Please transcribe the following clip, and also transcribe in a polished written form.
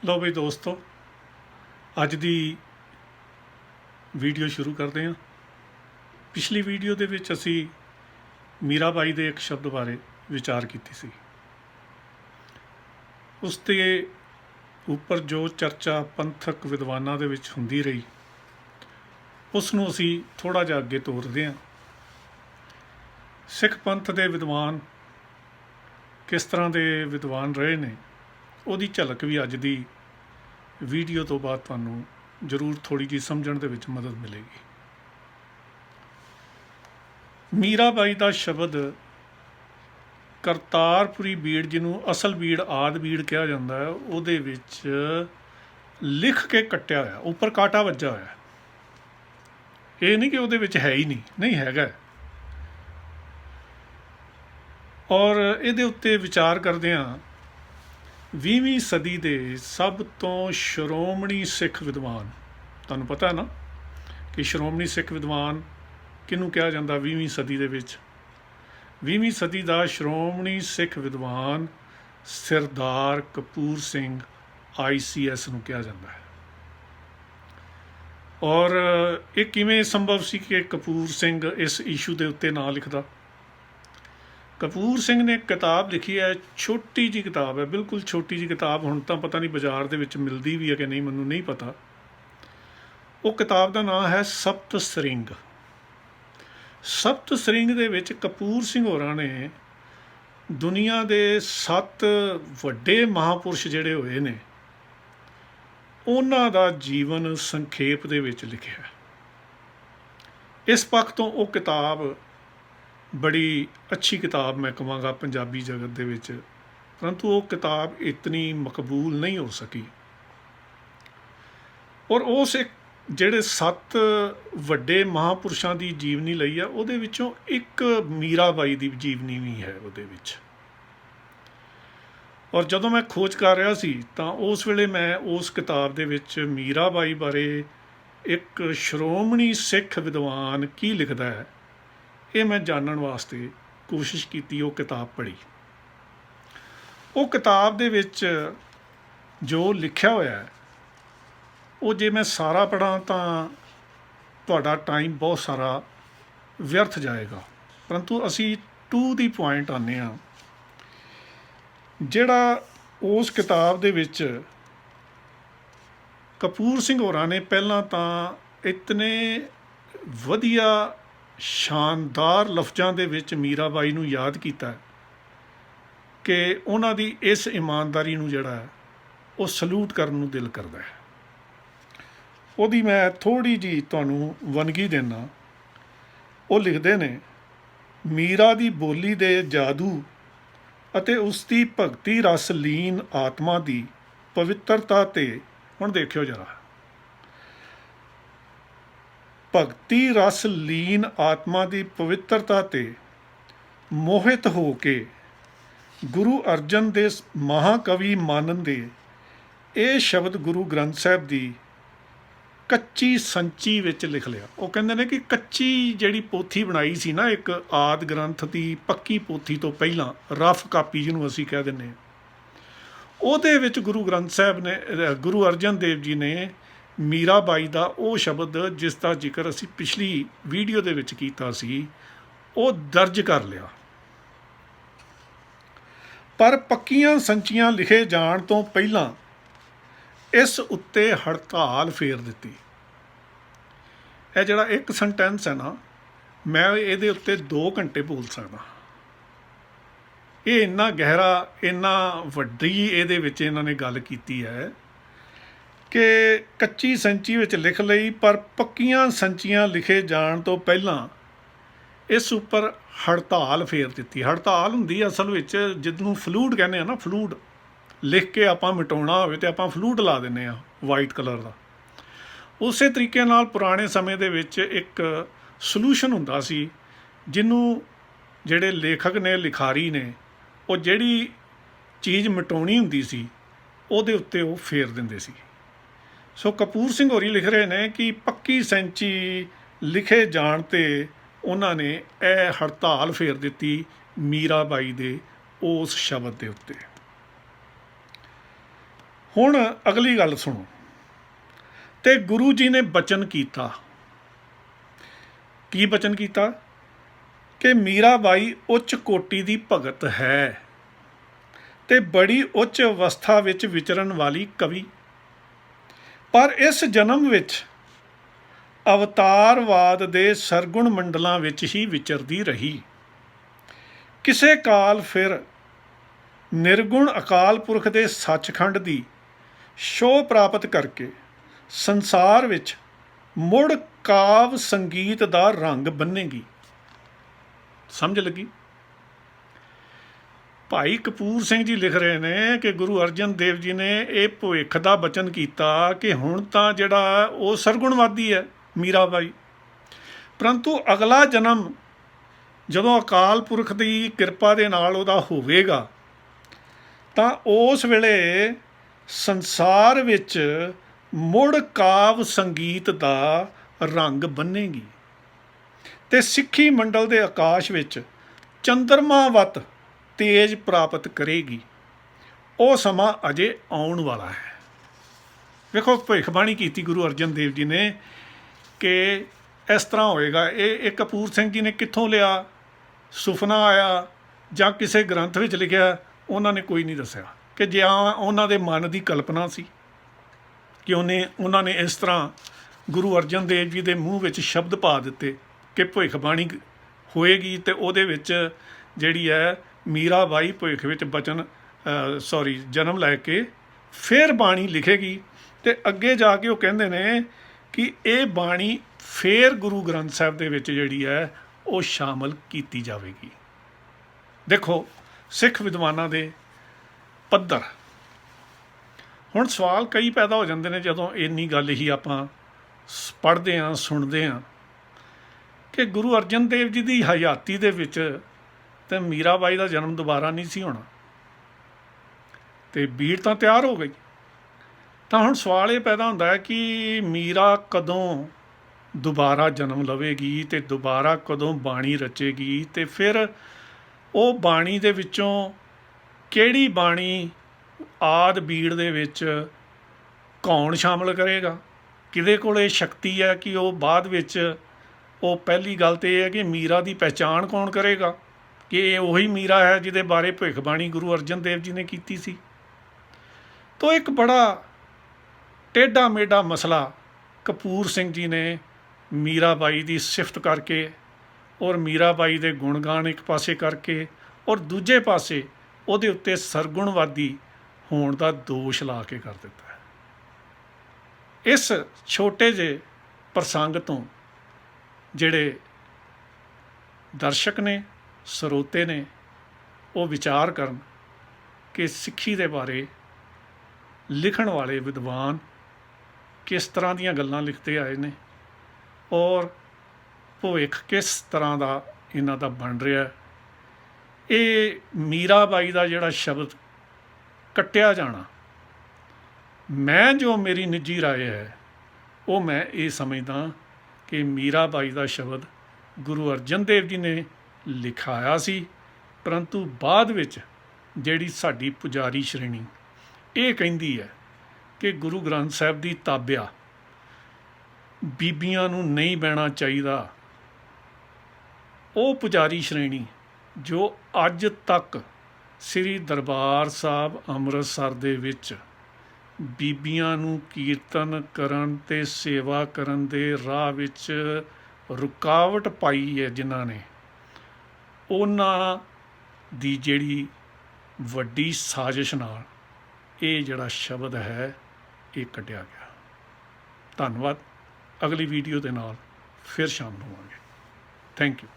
लो बई दोस्तों, अज दी वीडियो शुरू करते हैं। पिछली वीडियो दे विच असी मीराबाई दे एक शब्द बारे विचार कीती सी। उस दे उपर जो चर्चा पंथक विद्वानां दे विच हुंदी रही, उसनूं असी थोड़ा जिहा अगे तोरदे हां। सिख पंथ दे विद्वान किस तरह के विद्वान रहे ने, उहदी झलक भी अज दी वीडियो तो बाद तुहानूं जरूर थोड़ी जी समझण दे विच मदद मिलेगी। मीराबाई का शब्द करतारपुरी बीड़, जिन्हों असल बीड़ आदि बीड़ कहा जाता है, उहदे विच लिख के कट्टिया होया, उपर कांटा वज्जा होया। ये नहीं कि उहदे विच है ही नहीं हैगा। और इहदे उत्ते विचार करदे हां, 20वीं सदी के सब तो श्रोमणी सिख विद्वान, तुहानूं पता है ना कि श्रोमणी सिख विद्वान किनूं कहा जाता 20वीं सदी दे विच। 20वीं सदी का श्रोमणी सिख विद्वान सरदार कपूर सिंह ICS नूं कहा जाता है। और ये किवें संभव सी कि कपूर सिंह इस इशू के उत्ते ना लिखदा। कपूर सिंह ने एक किताब लिखी है, छोटी जी किताब है, बिल्कुल छोटी जी किताब। हुण तां पता नहीं बाजार दे विच मिलदी भी है कि नहीं, मैनूं नहीं पता। वो किताब का नाम है सप्त सरिंग। सप्त सरिंग दे विच कपूर सिंह होरां ने दुनिया के 7 वड्डे महापुरुष जिहड़े होए ने, उन्हां दा जीवन संखेप दे विच लिखिआ। इस पक्ष तो वो किताब बड़ी अच्छी किताब मैं कहांगा पंजाबी जगत दे विच, परंतु वो किताब इतनी मकबूल नहीं हो सकी। और उस एक जिहड़े 7 वड्डे महापुरुषां की जीवनी लई है, उहदे विचों एक मीराबाई की जीवनी भी है उहदे विच। और जदों मैं खोज कर रहा सी तां उस वेले मैं उस किताब दे विच मीराबाई बारे एक श्रोमणी सिख विद्वान की लिखदा है, ये मैं जानन वास्ते कोशिश की। वो किताब पढ़ी। वो किताब दे विच जो लिखिया होया है, वो जे मैं सारा पढ़ा तां तुहाडा टाइम बहुत सारा व्यर्थ जाएगा। परंतु असी टू दी पॉइंट आने आ। जिहड़ा उस किताब दे विच कपूर सिंह होरां ने पहलां तां इतने वधिया शानदार लफ्ज़ां दे विच मीराबाई नूं याद कीता कि उन्हां दी इस ईमानदारी नूं जिहड़ा है वो सलूट करन नूं दिल करदा है। उहदी मैं थोड़ी जी तुहानूं वनगी देना। वो लिखदे ने, मीरा दी बोली दे जादू ਅਤੇ उसकी भगती रस लीन आत्मा की पवित्रता ते, हुण देखियो जरा, भगती रस लीन आत्मा की पवित्रता ते मोहित हो के गुरु अर्जन दे महाकवि मानन दे ये शब्द गुरु ग्रंथ साहिब की कच्ची संची विच लिख लिया। वो कहते हैं कि कच्ची जिहड़ी पोथी बनाई सी ना, एक आदि ग्रंथ की पक्की पोथी तो पहला रफ कापी जिन्हों असी कह दिंदे, ਉਹਦੇ ਵਿੱਚ गुरु ग्रंथ साहिब ने, गुरु अर्जन देव जी ने मीराबाई का वो शब्द जिसका जिक्र असी पिछली वीडियो दे विच कीता सी, वो दर्ज कर लिया। पर पक्कियां संचियां लिखे जाण तो पहलां इस उत्ते हड़ताल फेर दिती। यह जिहड़ा एक सेंटेंस है ना, मैं ये उत्ते 2 घंटे बोल सकदा। ये इन्ना गहरा, इन्ना वड्डी इहदे विच इन्हां ने गल कीती है कि कच्ची संची विच लिख लई, पर पक्कियां संचियां लिखे जाण तो पहलां इस उपर हड़ताल फेर दिती। हड़ताल हुंदी असल विच जिसनूं फलूड कहने आ ना, फलूड लिख के आपां मिटाउणा होवे ते आपां फलूड ला दिंदे आ वाइट कलर का। उस तरीके नाल पुराने समय दे विच एक सलूशन हुंदा सी, जिन्हों जिहड़े लेखक ने, लिखारी ने, वो जिहड़ी चीज़ मिटाउणी हुंदी सी उहदे उत्ते वो फेर दिंदे सी। सो कपूर सिंह होरी लिख रहे हैं कि पक्की सैंची लिखे जाण ते उन्हां ने यह हड़ताल फेर दिती मीराबाई दे उस शब्द के उत्ते। ਹੁਣ ਅਗਲੀ ਗੱਲ ਸੁਣੋ। ਤੇ ਗੁਰੂ ਜੀ ਨੇ ਬਚਨ ਕੀਤਾ, ਕੀ ਬਚਨ ਕੀਤਾ ਕਿ ਮੀਰਾ ਬਾਈ ਉੱਚ ਕੋਟੀ ਦੀ ਭਗਤ ਹੈ ਤੇ ਬੜੀ ਉੱਚ ਅਵਸਥਾ ਵਿੱਚ ਵਿਚਰਨ ਵਾਲੀ ਕਵੀ, ਪਰ ਇਸ ਜਨਮ ਵਿੱਚ ਅਵਤਾਰਵਾਦ ਦੇ ਸਰਗੁਣ ਮੰਡਲਾਂ ਵਿੱਚ ਹੀ ਵਿਚਰਦੀ ਰਹੀ। ਕਿਸੇ ਕਾਲ ਫਿਰ ਨਿਰਗੁਣ ਅਕਾਲ ਪੁਰਖ ਦੇ ਸੱਚਖੰਡ ਦੀ ਛੋਹ ਪ੍ਰਾਪਤ ਕਰਕੇ ਸੰਸਾਰ ਵਿੱਚ ਮੁੜ ਕਾਵ ਸੰਗੀਤ ਦਾ ਰੰਗ ਬੰਨੇਗੀ। ਸਮਝ ਲੱਗੀ? ਭਾਈ ਕਪੂਰ ਸਿੰਘ ਜੀ ਲਿਖ ਰਹੇ ਨੇ ਕਿ ਗੁਰੂ ਅਰਜਨ ਦੇਵ ਜੀ ਨੇ ਇਹ ਭਵਿੱਖ ਦਾ ਬਚਨ ਕੀਤਾ ਕਿ ਹੁਣ ਤਾਂ ਜਿਹੜਾ ਉਹ ਸਰਗੁਣਵਾਦੀ ਹੈ ਮੀਰਾ ਬਾਈ, ਪਰੰਤੂ ਅਗਲਾ ਜਨਮ ਜਦੋਂ ਅਕਾਲ ਪੁਰਖ ਦੀ ਕਿਰਪਾ ਦੇ ਨਾਲ ਉਹਦਾ ਹੋਵੇਗਾ ਤਾਂ ਉਸ ਵੇਲੇ ਸੰਸਾਰ ਵਿੱਚ ਮੁੜ ਕਾਵ ਸੰਗੀਤ ਦਾ ਰੰਗ ਬੰਨੇਗੀ ਤੇ ਸਿੱਖੀ ਮੰਡਲ ਦੇ ਆਕਾਸ਼ ਵਿੱਚ ਚੰਦਰਮਾ ਵੱਤ ਤੇਜ ਪ੍ਰਾਪਤ ਕਰੇਗੀ। ਉਹ ਸਮਾਂ ਅਜੇ ਆਉਣ ਵਾਲਾ ਹੈ। ਵੇਖੋ ਭਵਿੱਖਬਾਣੀ ਕੀਤੀ ਗੁਰੂ ਅਰਜਨ ਦੇਵ ਜੀ ਨੇ ਕਿ ਇਸ ਤਰ੍ਹਾਂ ਹੋਏਗਾ। ਇਹ ਕਪੂਰ ਸਿੰਘ ਜੀ ਨੇ ਕਿੱਥੋਂ ਲਿਆ? ਸੁਫਨਾ ਆਇਆ ਜਾਂ ਕਿਸੇ ਗ੍ਰੰਥ ਵਿੱਚ ਲਿਖਿਆ? ਉਹਨਾਂ ਨੇ ਕੋਈ ਨਹੀਂ ਦੱਸਿਆ ਕਿ ਜੇ ਉਹਨਾਂ ਦੇ ਮਨ ਦੀ ਕਲਪਨਾ ਸੀ ਕਿ ਉਹਨਾਂ ਨੇ ਇਸ ਤਰ੍ਹਾਂ ਗੁਰੂ ਅਰਜਨ ਦੇਵ ਜੀ ਦੇ ਮੂੰਹ ਵਿੱਚ ਸ਼ਬਦ ਪਾ ਦਿੱਤੇ ਕਿ ਭਵਿੱਖਬਾਣੀ ਹੋਏਗੀ ਤੇ ਉਹਦੇ ਵਿੱਚ ਜਿਹੜੀ ਹੈ ਮੀਰਾ ਬਾਈ ਭਵਿੱਖ ਵਿੱਚ ਜਨਮ ਲੈ ਕੇ ਫਿਰ ਬਾਣੀ ਲਿਖੇਗੀ ਤੇ ਅੱਗੇ ਜਾ ਕੇ ਉਹ ਕਹਿੰਦੇ ਨੇ ਕਿ ਇਹ ਬਾਣੀ ਫਿਰ ਗੁਰੂ ਗ੍ਰੰਥ ਸਾਹਿਬ ਦੇ ਵਿੱਚ ਜਿਹੜੀ ਹੈ ਉਹ ਸ਼ਾਮਲ ਕੀਤੀ ਜਾਵੇਗੀ। ਦੇਖੋ ਸਿੱਖ ਵਿਦਵਾਨਾਂ ਦੇ ਪੱਧਰ। ਹੁਣ ਸਵਾਲ ਕਈ ਪੈਦਾ ਹੋ ਜਾਂਦੇ ਨੇ ਜਦੋਂ ਇੰਨੀ ਗੱਲ ਹੀ ਆਪਾਂ ਪੜ੍ਹਦੇ ਹਾਂ, ਸੁਣਦੇ ਹਾਂ ਕਿ ਗੁਰੂ ਅਰਜਨ ਦੇਵ ਜੀ ਦੀ ਹਯਾਤੀ ਦੇ ਵਿੱਚ ਤੇ ਮੀਰਾ ਬਾਈ ਦਾ ਜਨਮ ਦੁਬਾਰਾ ਨਹੀਂ ਸੀ ਹੋਣਾ ਤੇ ਬੀੜ ਤਾਂ ਤਿਆਰ ਹੋ ਗਈ। ਤਾਂ ਹੁਣ ਸਵਾਲ ਇਹ ਪੈਦਾ ਹੁੰਦਾ ਹੈ ਕਿ ਮੀਰਾ ਕਦੋਂ ਦੁਬਾਰਾ ਜਨਮ ਲਵੇਗੀ ਤੇ ਦੁਬਾਰਾ ਕਦੋਂ ਬਾਣੀ ਰਚੇਗੀ ਤੇ ਫਿਰ ਉਹ ਬਾਣੀ ਦੇ ਵਿੱਚੋਂ ਕਿਹੜੀ ਬਾਣੀ ਆਦਿ ਬੀੜ ਦੇ ਵਿੱਚ ਕੌਣ ਸ਼ਾਮਲ ਕਰੇਗਾ? ਕਿਹਦੇ ਕੋਲ ਇਹ ਸ਼ਕਤੀ ਹੈ ਕਿ ਉਹ ਬਾਅਦ ਵਿੱਚ ਉਹ ਪਹਿਲੀ ਗੱਲ ਤਾਂ ਇਹ ਹੈ ਕਿ ਮੀਰਾ ਦੀ ਪਹਿਚਾਣ ਕੌਣ ਕਰੇਗਾ ਕਿ ਇਹ ਉਹੀ ਮੀਰਾ ਹੈ ਜਿਹਦੇ ਬਾਰੇ ਭਵਿੱਖਬਾਣੀ ਗੁਰੂ ਅਰਜਨ ਦੇਵ ਜੀ ਨੇ ਕੀਤੀ ਸੀ। ਤੋ ਇੱਕ ਬੜਾ ਟੇਢਾ ਮੇਢਾ ਮਸਲਾ ਕਪੂਰ ਸਿੰਘ ਜੀ ਨੇ ਮੀਰਾ ਬਾਈ ਦੀ ਸਿਫਤ ਕਰਕੇ ਔਰ ਮੀਰਾ ਬਾਈ ਦੇ ਗੁਣਗਾਨ ਇੱਕ ਪਾਸੇ ਕਰਕੇ ਔਰ ਦੂਜੇ ਪਾਸੇ ਉਹਦੇ ਉੱਤੇ ਸਰਗੁਣਵਾਦੀ ਹੋਣ ਦਾ ਦੋਸ਼ ਲਾ ਕੇ ਕਰ ਦਿੱਤਾ ਹੈ। ਇਸ ਛੋਟੇ ਜਿਹੇ ਪ੍ਰਸੰਗ ਤੋਂ ਜਿਹੜੇ ਦਰਸ਼ਕ ਨੇ, ਸਰੋਤੇ ਨੇ, ਉਹ ਵਿਚਾਰ ਕਰਨ ਕਿ ਸਿੱਖੀ ਦੇ ਬਾਰੇ ਲਿਖਣ ਵਾਲੇ ਵਿਦਵਾਨ ਕਿਸ ਤਰ੍ਹਾਂ ਦੀਆਂ ਗੱਲਾਂ ਲਿਖਦੇ ਆਏ ਨੇ ਔਰ ਭਵਿੱਖ ਕਿਸ ਤਰ੍ਹਾਂ ਦਾ ਇਹਨਾਂ ਦਾ ਬਣ ਰਿਹਾ। ਇਹ ਮੀਰਾ ਬਾਈ ਦਾ ਜਿਹੜਾ ਸ਼ਬਦ ਕੱਟਿਆ ਜਾਣਾ, ਮੈਂ ਜੋ ਮੇਰੀ ਨਿੱਜੀ ਰਾਏ ਹੈ ਉਹ ਮੈਂ ਇਹ ਸਮਝਦਾ ਕਿ ਮੀਰਾ ਬਾਈ ਦਾ ਸ਼ਬਦ ਗੁਰੂ ਅਰਜਨ ਦੇਵ ਜੀ ਨੇ ਲਿਖਾਇਆ ਸੀ, ਪਰੰਤੂ ਬਾਅਦ ਵਿੱਚ ਜਿਹੜੀ ਸਾਡੀ ਪੁਜਾਰੀ ਸ਼੍ਰੇਣੀ ਇਹ ਕਹਿੰਦੀ ਹੈ ਕਿ ਗੁਰੂ ਗ੍ਰੰਥ ਸਾਹਿਬ ਦੀ ਤਾਬਿਆ ਬੀਬੀਆਂ ਨੂੰ ਨਹੀਂ ਬਹਿਣਾ ਚਾਹੀਦਾ। ਉਹ ਪੁਜਾਰੀ ਸ਼੍ਰੇਣੀ ਜੋ ਅੱਜ ਤੱਕ ਸ੍ਰੀ ਦਰਬਾਰ ਸਾਹਿਬ ਅੰਮ੍ਰਿਤਸਰ ਦੇ ਵਿੱਚ ਬੀਬੀਆਂ ਨੂੰ ਕੀਰਤਨ ਕਰਨ ਅਤੇ ਸੇਵਾ ਕਰਨ ਦੇ ਰਾਹ ਵਿੱਚ ਰੁਕਾਵਟ ਪਾਈ ਹੈ, ਜਿਨ੍ਹਾਂ ਨੇ, ਉਹਨਾਂ ਦੀ ਜਿਹੜੀ ਵੱਡੀ ਸਾਜ਼ਿਸ਼ ਨਾਲ ਇਹ ਜਿਹੜਾ ਸ਼ਬਦ ਹੈ ਇਹ ਕੱਢਿਆ ਗਿਆ। ਧੰਨਵਾਦ। ਅਗਲੀ ਵੀਡੀਓ ਦੇ ਨਾਲ ਫਿਰ ਸ਼ਾਮਲ ਹੋਵਾਂਗੇ। Thank you.